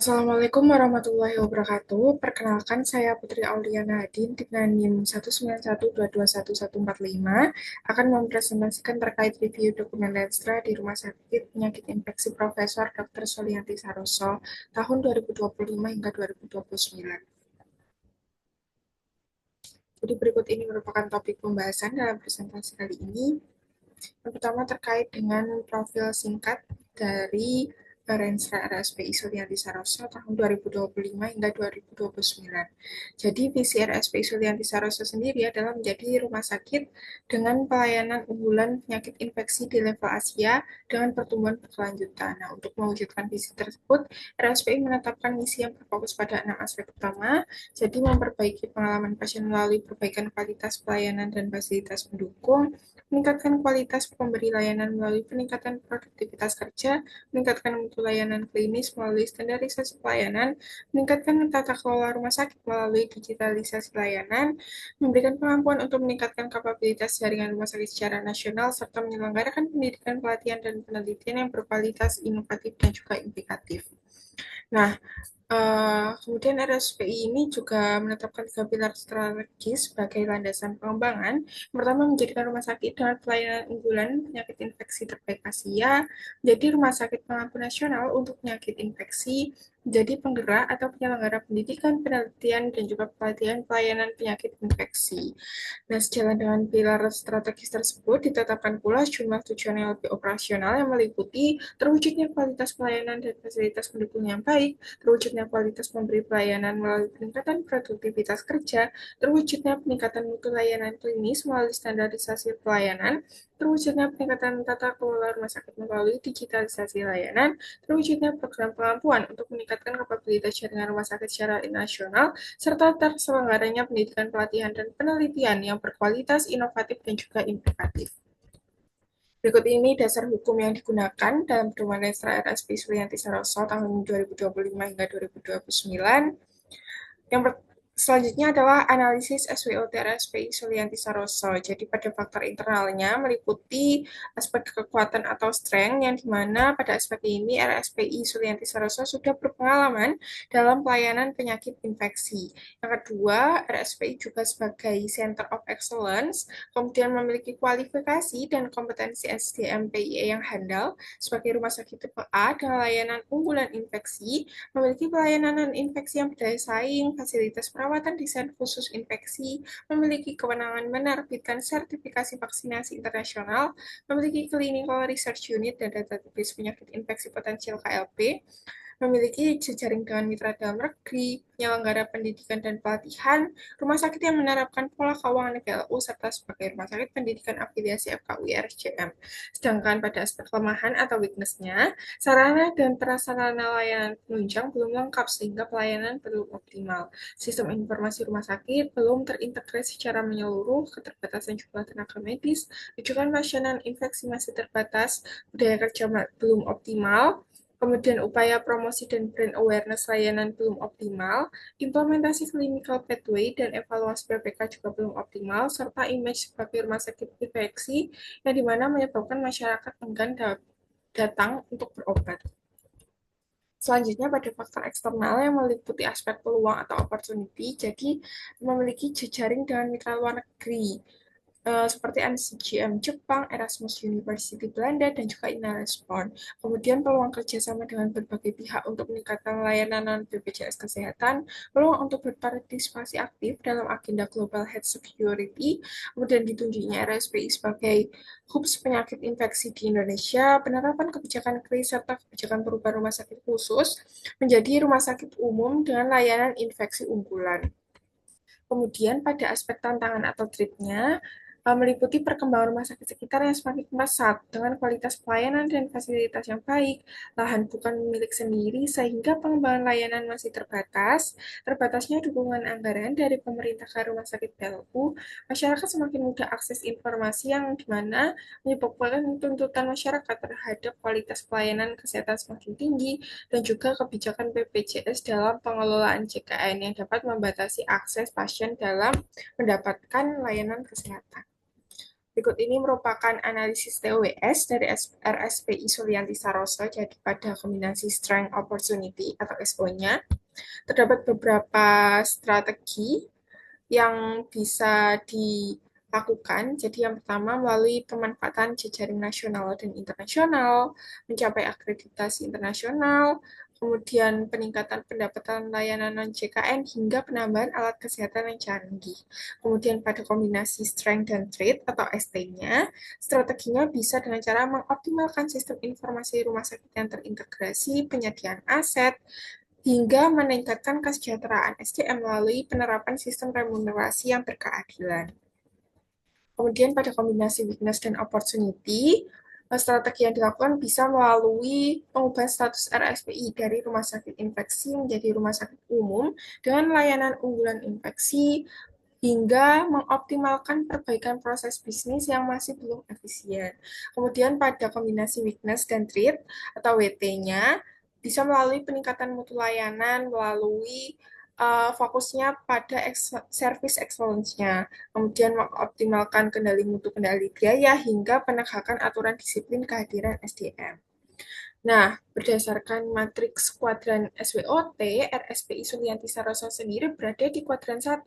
Assalamualaikum warahmatullahi wabarakatuh. Perkenalkan, saya Putri Auliana Hadin dengan NIM 191221145 akan mempresentasikan terkait review dokumen Lenstra di Rumah Sakit Penyakit Infeksi Profesor Dr. Solianti Saroso tahun 2025 hingga 2029. Jadi berikut ini merupakan topik pembahasan dalam presentasi kali ini. Yang pertama terkait dengan profil singkat dari Renstra RSPI Sulianti Saroso tahun 2025 hingga 2029. Jadi visi RSPI Sulianti Saroso sendiri adalah menjadi rumah sakit dengan pelayanan unggulan penyakit infeksi di level Asia dengan pertumbuhan berkelanjutan. Nah, untuk mewujudkan visi tersebut, RSPI menetapkan misi yang berfokus pada 6 aspek utama, jadi memperbaiki pengalaman pasien melalui perbaikan kualitas pelayanan dan fasilitas pendukung, meningkatkan kualitas pemberi layanan melalui peningkatan produktivitas kerja, meningkatkan mutu layanan klinis melalui standarisasi pelayanan, meningkatkan tata kelola rumah sakit melalui digitalisasi layanan, memberikan kemampuan untuk meningkatkan kapabilitas jaringan rumah sakit secara nasional, serta menyelenggarakan pendidikan, pelatihan, dan penelitian yang berkualitas, inovatif, dan juga implikatif. Nah, kemudian RSPI ini juga menetapkan 3 pilar strategis sebagai landasan pengembangan. Yang pertama, menjadikan rumah sakit dengan pelayanan unggulan penyakit infeksi terbaik Asia, menjadi rumah sakit pengampu nasional untuk penyakit infeksi, menjadi penggerak atau penyelenggara pendidikan, penelitian, dan juga pelatihan pelayanan penyakit infeksi. Nah, sejalan dengan pilar strategis tersebut, ditetapkan pula jumlah tujuan yang lebih operasional yang meliputi terwujudnya kualitas pelayanan dan fasilitas pendukung yang baik, terwujudnya kualitas pemberi pelayanan melalui peningkatan produktivitas kerja, terwujudnya peningkatan mutu layanan klinis melalui standarisasi pelayanan, terwujudnya peningkatan tata kelola rumah sakit melalui digitalisasi layanan, terwujudnya program pengampuan untuk meningkatkan kapabilitas jaringan rumah sakit secara nasional, serta terselenggaranya pendidikan, pelatihan, dan penelitian yang berkualitas, inovatif, dan juga implikatif. Berikut ini dasar hukum yang digunakan dalam pedoman Lenstra RSPI Sulianti Saroso tahun 2025 hingga 2029. Yang selanjutnya adalah analisis SWOT RSPI Sulianti Saroso. Jadi pada faktor internalnya meliputi aspek kekuatan atau strength yang dimana pada aspek ini RSPI Sulianti Saroso sudah berpengalaman dalam pelayanan penyakit infeksi. Yang kedua, RSPI juga sebagai Center of Excellence, kemudian memiliki kualifikasi dan kompetensi SDM PIE yang handal sebagai rumah sakit tipe A dengan layanan unggulan infeksi, memiliki pelayanan non-infeksi yang berdaya saing, fasilitas perawatan desain khusus infeksi, memiliki kewenangan menerbitkan sertifikasi vaksinasi internasional, memiliki clinical research unit dan database penyakit infeksi potensial KLP, memiliki jejaring dengan mitra dalam negeri, penyelenggara pendidikan dan pelatihan, rumah sakit yang menerapkan pola keuangan PLU, serta sebagai rumah sakit pendidikan afiliasi FKUI RSCM. Sedangkan pada aspek kelemahan atau weakness-nya, sarana dan prasarana layanan penunjang belum lengkap sehingga pelayanan belum optimal. Sistem informasi rumah sakit belum terintegrasi secara menyeluruh, keterbatasan jumlah tenaga medis, rujukan pasien infeksi masih terbatas, budaya kerja belum optimal, kemudian upaya promosi dan brand awareness layanan belum optimal, implementasi clinical pathway dan evaluasi PPK juga belum optimal, serta image sebagai rumah sakit infeksi yang dimana menyebabkan masyarakat enggan datang untuk berobat. Selanjutnya pada faktor eksternal yang meliputi aspek peluang atau opportunity, jadi memiliki jejaring dengan mitra luar negeri, seperti NCGM Jepang, Erasmus University Belanda, dan juga Inarespon. Kemudian peluang kerjasama dengan berbagai pihak untuk meningkatkan layanan BPJS Kesehatan, peluang untuk berpartisipasi aktif dalam agenda Global Health Security, kemudian ditunjuknya RSPI sebagai hubs penyakit infeksi di Indonesia, penerapan kebijakan KRIS, serta kebijakan perubahan rumah sakit khusus menjadi rumah sakit umum dengan layanan infeksi unggulan. Kemudian pada aspek tantangan atau threat-nya, meliputi perkembangan rumah sakit sekitar yang semakin pesat dengan kualitas pelayanan dan fasilitas yang baik, lahan bukan milik sendiri sehingga pengembangan layanan masih terbatas, terbatasnya dukungan anggaran dari pemerintah ke rumah sakit PLU, masyarakat semakin mudah akses informasi yang dimana menyebabkan tuntutan masyarakat terhadap kualitas pelayanan kesehatan semakin tinggi, dan juga kebijakan BPJS dalam pengelolaan JKN yang dapat membatasi akses pasien dalam mendapatkan layanan kesehatan. Berikut ini merupakan analisis TOWS dari RSPI Sulianti Saroso, jadi pada kombinasi Strength Opportunity atau SO-nya. Terdapat beberapa strategi yang bisa dilakukan. Jadi yang pertama melalui pemanfaatan jejaring nasional dan internasional, mencapai akreditasi internasional, kemudian peningkatan pendapatan layanan non-JKN hingga penambahan alat kesehatan yang canggih. Kemudian pada kombinasi strength dan trade atau ST-nya, strateginya bisa dengan cara mengoptimalkan sistem informasi rumah sakit yang terintegrasi, penyediaan aset, hingga meningkatkan kesejahteraan SDM melalui penerapan sistem remunerasi yang berkeadilan. Kemudian pada kombinasi weakness dan opportunity, strategi yang dilakukan bisa melalui pengubahan status RSPI dari rumah sakit infeksi menjadi rumah sakit umum dengan layanan unggulan infeksi hingga mengoptimalkan perbaikan proses bisnis yang masih belum efisien. Kemudian pada kombinasi weakness dan treat atau WT-nya bisa melalui peningkatan mutu layanan melalui fokusnya pada service excellence-nya, kemudian mengoptimalkan kendali mutu kendali biaya hingga penegakan aturan disiplin kehadiran SDM. Nah, berdasarkan matriks kuadran SWOT, RSPI Sulianti Saroso sendiri berada di kuadran 1,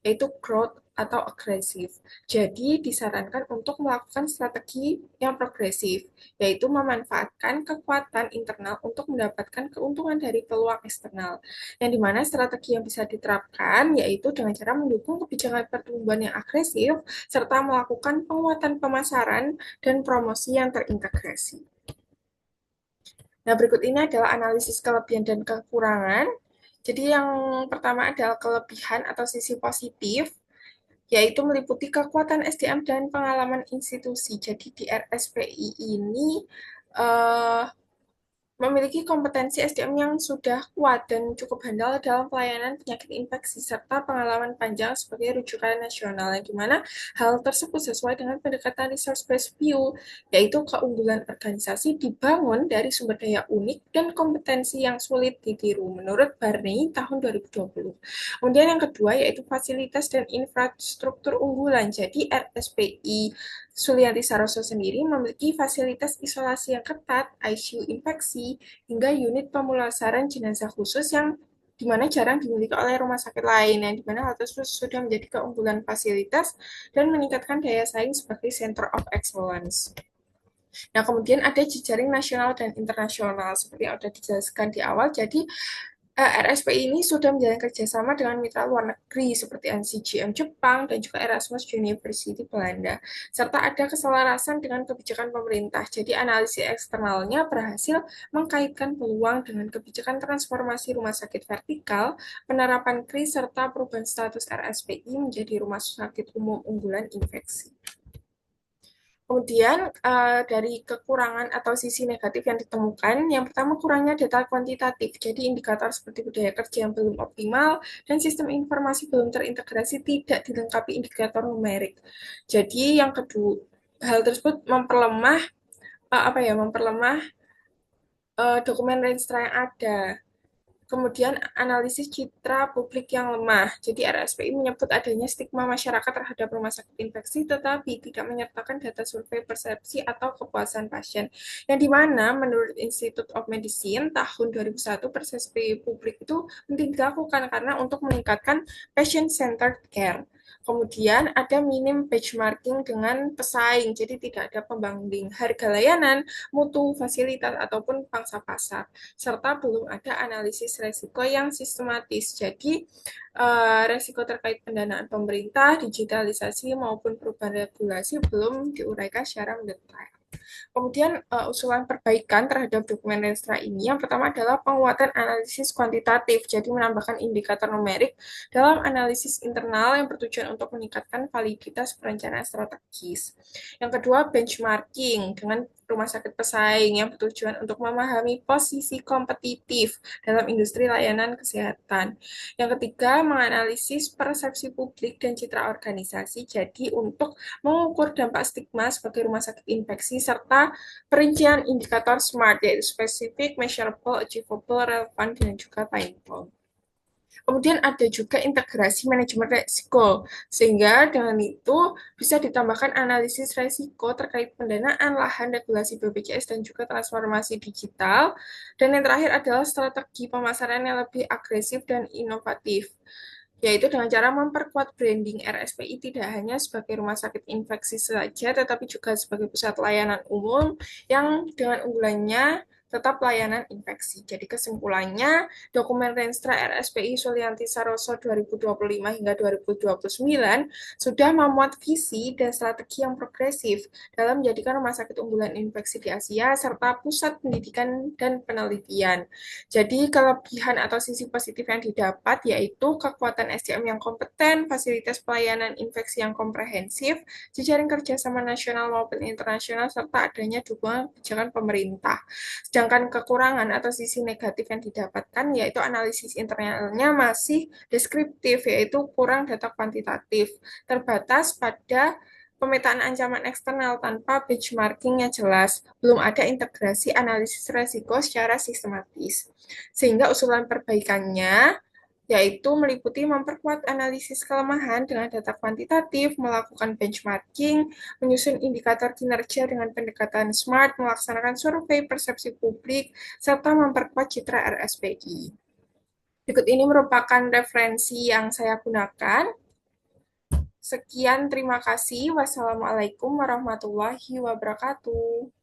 yaitu growth atau agresif. Jadi, disarankan untuk melakukan strategi yang progresif, yaitu memanfaatkan kekuatan internal untuk mendapatkan keuntungan dari peluang eksternal. Yang dimana strategi yang bisa diterapkan, yaitu dengan cara mendukung kebijakan pertumbuhan yang agresif, serta melakukan penguatan pemasaran dan promosi yang terintegrasi. Nah, berikut ini adalah analisis kelebihan dan kekurangan. Jadi yang pertama adalah kelebihan atau sisi positif, yaitu meliputi kekuatan SDM dan pengalaman institusi. Jadi di RSPI ini eh, memiliki kompetensi SDM yang sudah kuat dan cukup handal dalam pelayanan penyakit infeksi serta pengalaman panjang sebagai rujukan nasional, yang dimana hal tersebut sesuai dengan pendekatan resource based view, yaitu keunggulan organisasi dibangun dari sumber daya unik dan kompetensi yang sulit ditiru menurut Barney tahun 2020. Kemudian yang kedua yaitu fasilitas dan infrastruktur unggulan. Jadi RSPI Sulianti Saroso sendiri memiliki fasilitas isolasi yang ketat, ICU infeksi, hingga unit pemulasaran jenazah khusus yang dimana jarang dimiliki oleh rumah sakit lain, yang dimana hal tersebut sudah menjadi keunggulan fasilitas dan meningkatkan daya saing sebagai Center of Excellence. Nah, kemudian ada jejaring nasional dan internasional, seperti yang sudah dijelaskan di awal. Jadi, RSPI ini sudah menjalin kerjasama dengan mitra luar negeri seperti NCGM Jepang dan juga Erasmus University Belanda, serta ada keselarasan dengan kebijakan pemerintah. Jadi analisis eksternalnya berhasil mengkaitkan peluang dengan kebijakan transformasi rumah sakit vertikal, penerapan KRIS, serta perubahan status RSPI menjadi rumah sakit umum unggulan infeksi. Kemudian dari kekurangan atau sisi negatif yang ditemukan, yang pertama kurangnya data kuantitatif, jadi indikator seperti budaya kerja yang belum optimal dan sistem informasi belum terintegrasi tidak dilengkapi indikator numerik. Jadi yang kedua, hal tersebut memperlemah dokumen Renstra yang ada. Kemudian analisis citra publik yang lemah. Jadi RSPI menyebut adanya stigma masyarakat terhadap rumah sakit infeksi, tetapi tidak menyertakan data survei persepsi atau kepuasan pasien. Yang dimana menurut Institute of Medicine tahun 2001 persepsi publik itu penting dilakukan karena untuk meningkatkan patient-centered care. Kemudian ada minim benchmarking dengan pesaing, jadi tidak ada pembanding harga layanan, mutu, fasilitas, ataupun pangsa pasar, serta belum ada analisis resiko yang sistematis. Jadi, resiko terkait pendanaan pemerintah, digitalisasi, maupun perubahan regulasi belum diuraikan secara mendetail. Kemudian usulan perbaikan terhadap dokumen Renstra ini, yang pertama adalah penguatan analisis kuantitatif, jadi menambahkan indikator numerik dalam analisis internal yang bertujuan untuk meningkatkan validitas perencanaan strategis. Yang kedua, benchmarking dengan rumah sakit pesaing yang bertujuan untuk memahami posisi kompetitif dalam industri layanan kesehatan. Yang ketiga, menganalisis persepsi publik dan citra organisasi, jadi untuk mengukur dampak stigma sebagai rumah sakit infeksi, serta perincian indikator SMART, yaitu specific, measurable, achievable, relevant, dan juga painful. Kemudian ada juga integrasi manajemen risiko, sehingga dengan itu bisa ditambahkan analisis risiko terkait pendanaan, lahan, regulasi BPJS, dan juga transformasi digital. Dan yang terakhir adalah strategi pemasaran yang lebih agresif dan inovatif, yaitu dengan cara memperkuat branding RSPI tidak hanya sebagai rumah sakit infeksi saja, tetapi juga sebagai pusat layanan umum yang dengan unggulannya tetap layanan infeksi. Jadi kesimpulannya, dokumen Renstra RSPI Sulianti Saroso 2025 hingga 2029 sudah memuat visi dan strategi yang progresif dalam menjadikan rumah sakit unggulan infeksi di Asia serta pusat pendidikan dan penelitian. Jadi kelebihan atau sisi positif yang didapat yaitu kekuatan SDM yang kompeten, fasilitas pelayanan infeksi yang komprehensif, jejaring kerjasama nasional maupun internasional, serta adanya dukungan kebijakan pemerintah. Sedangkan kekurangan atau sisi negatif yang didapatkan yaitu analisis internalnya masih deskriptif, yaitu kurang data kuantitatif, terbatas pada pemetaan ancaman eksternal tanpa benchmarking yang jelas, belum ada integrasi analisis risiko secara sistematis. Sehingga usulan perbaikannya yaitu meliputi memperkuat analisis kelemahan dengan data kuantitatif, melakukan benchmarking, menyusun indikator kinerja dengan pendekatan SMART, melaksanakan survei persepsi publik, serta memperkuat citra RSPI. Berikut ini merupakan referensi yang saya gunakan. Sekian, terima kasih. Wassalamualaikum warahmatullahi wabarakatuh.